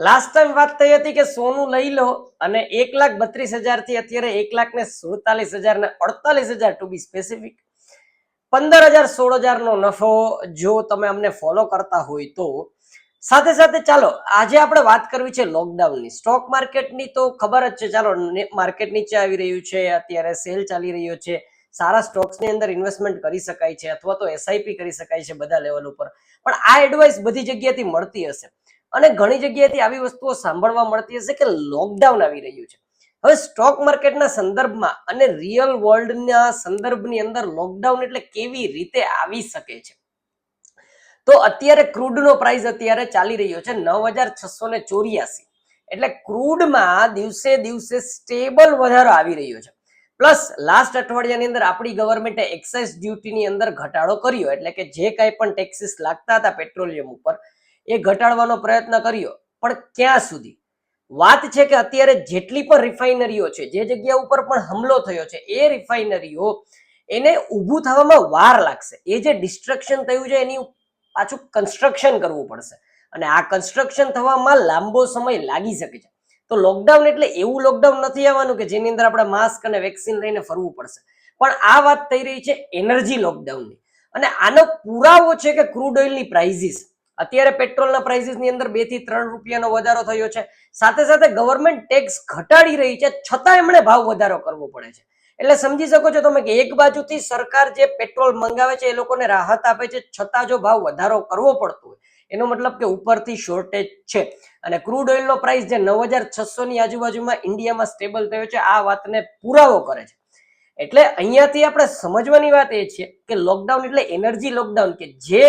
Last time વાત થઈ હતી કે સોનું લઈ લો અને 1,32,000 થી અત્યારે 1,47,000 ને 48,000 ટુ બી સ્પેસિફિક 15,000 16,000 નો નફો જો તમે અમને ફોલો કરતા હોય તો સાથે સાથે ચાલો આજે આપણે વાત કરવી છે લોકડાઉનની સ્ટોક માર્કેટની તો ખબર જ છે. ચાલો માર્કેટ નીચે આવી રહ્યું છે, અત્યારે સેલ ચાલી રહ્યો છે, સારા સ્ટોક્સની અંદર ઇન્વેસ્ટમેન્ટ કરી શકાય છે અથવા તો એસઆઈપી કરી શકાય છે બધા લેવલ ઉપર. પણ આ એડવાઇસ બધી જગ્યાએથી મળતી હશે અને ઘણી જગ્યાએથી આવી વસ્તુઓ સાંભળવા મળતી હશે કે લોકડાઉન આવી રહ્યું છે. હવે સ્ટોક માર્કેટના સંદર્ભમાં અને રિયલ વર્લ્ડના સંદર્ભની અંદર લોકડાઉન એટલે કેવી રીતે આવી શકે છે. તો અત્યારે ક્રૂડનો પ્રાઇસ અત્યારે ચાલી રહ્યો છે 9,684, એટલે ક્રૂડમાં દિવસે દિવસે સ્ટેબલ વધારો આવી રહ્યો છે. પ્લસ લાસ્ટ અઠવાડિયાની અંદર આપણી ગવર્મેન્ટે એક્સાઇઝ ડ્યુટીની અંદર ઘટાડો કર્યો, એટલે કે જે કાંઈ પણ ટેક્સીસ લાગતા હતા પેટ્રોલિયમ ઉપર એ ઘટાડવાનો પ્રયત્ન કર્યો. પણ ક્યાં સુધી? વાત છે કે અત્યારે જેટલી પણ રિફાઇનરીઓ છે, જે જગ્યા ઉપર પણ હુમલો થયો છે, એ રિફાઇનરીઓ એને ઊભું થવામાં વાર લાગશે. એ જે ડિસ્ટ્રક્શન થયું છે એની પાછું કન્સ્ટ્રક્શન કરવું પડશે અને આ કન્સ્ટ્રક્શન થવામાં લાંબો સમય લાગી શકે છે. તો લોકડાઉન એટલે એવું લોકડાઉન નથી આવવાનું કે જેની અંદર આપણે માસ્ક અને વેક્સિન લઈને ફરવું પડશે. પણ આ વાત થઈ રહી છે એનર્જી લોકડાઉનની, અને આનો પુરાવો છે કે ક્રૂડ ઓઇલની પ્રાઇઝીસ અત્યારે પેટ્રોલના પ્રાઇઝીસની અંદર 2 થી 3 રૂપિયાનો વધારો થયો છે. સાથે સાથે ગવર્મેન્ટ ટેક્સ ઘટાડી રહી છે, છતાં એમણે ભાવ વધારો કરવો પડે છે. એટલે સમજી શકો છો તમે કે એક બાજુથી સરકાર જે પેટ્રોલ મંગાવે છે એ લોકોને રાહત આપે છે, છતાં જો ભાવ વધારો કરવો પડતો હોય એનો મતલબ કે ઉપરથી શોર્ટેજ છે. અને ક્રૂડ ઓઇલનો પ્રાઇસ જે 9,600 ની આજુબાજુમાં ઇન્ડિયામાં સ્ટેબલ થયો છે આ વાતને પુરાવો કરે છે. એટલે અહીંયાથી આપણે સમજવાની વાત એ છે કે લોકડાઉન એટલે એનર્જી લોકડાઉન, કે જે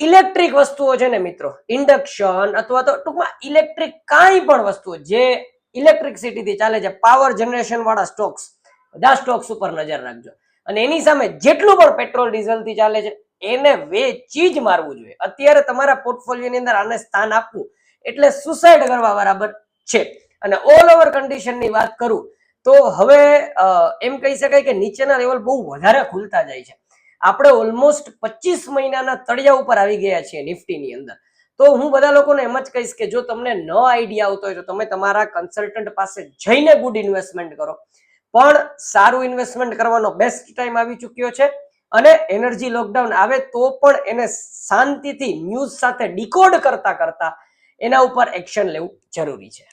ઇલેક્ટ્રિક વસ્તુઓ છે ને મિત્રો, ઇન્ડક્શન અથવા તો ટૂંકમાં ઇલેક્ટ્રિક કાંઈ પણ વસ્તુઓ જે ઇલેક્ટ્રિસિટીથી ચાલે છે, પાવર જનરેશન વાળા સ્ટોક્સ, બધા સ્ટોક્સ ઉપર નજર રાખજો અને એની સામે જેટલું પણ પેટ્રોલ ડીઝલથી ચાલે છે એને વેચી જ મારવું જોઈએ. અત્યારે તમારા પોર્ટફોલિયોની અંદર આને સ્થાન આપવું એટલે સુસાઇડ કરવા બરાબર છે. અને ઓલ ઓવર કન્ડિશનની વાત કરું તો હવે એમ કહી શકાય કે નીચેના લેવલ બહુ વધારે ખુલતા જાય છે. આપણે ઓલમોસ્ટ 25 મહિનાના તળિયા ઉપર આવી ગયા છીએ નિફ્ટીની અંદર. તો હું બધા લોકોને એમ જ કહીશ કે જો તમને ન આઈડિયા આવતો હોય તો તમે તમારા કન્સલ્ટન્ટ પાસે જઈને ગુડ ઇન્વેસ્ટમેન્ટ કરો. પણ સારું ઇન્વેસ્ટમેન્ટ કરવાનો બેસ્ટ ટાઈમ આવી ચૂક્યો છે અને એનર્જી લોકડાઉન આવે તો પણ એને શાંતિથી ન્યૂઝ સાથે ડીકોડ કરતા કરતા એના ઉપર એક્શન લેવું જરૂરી છે.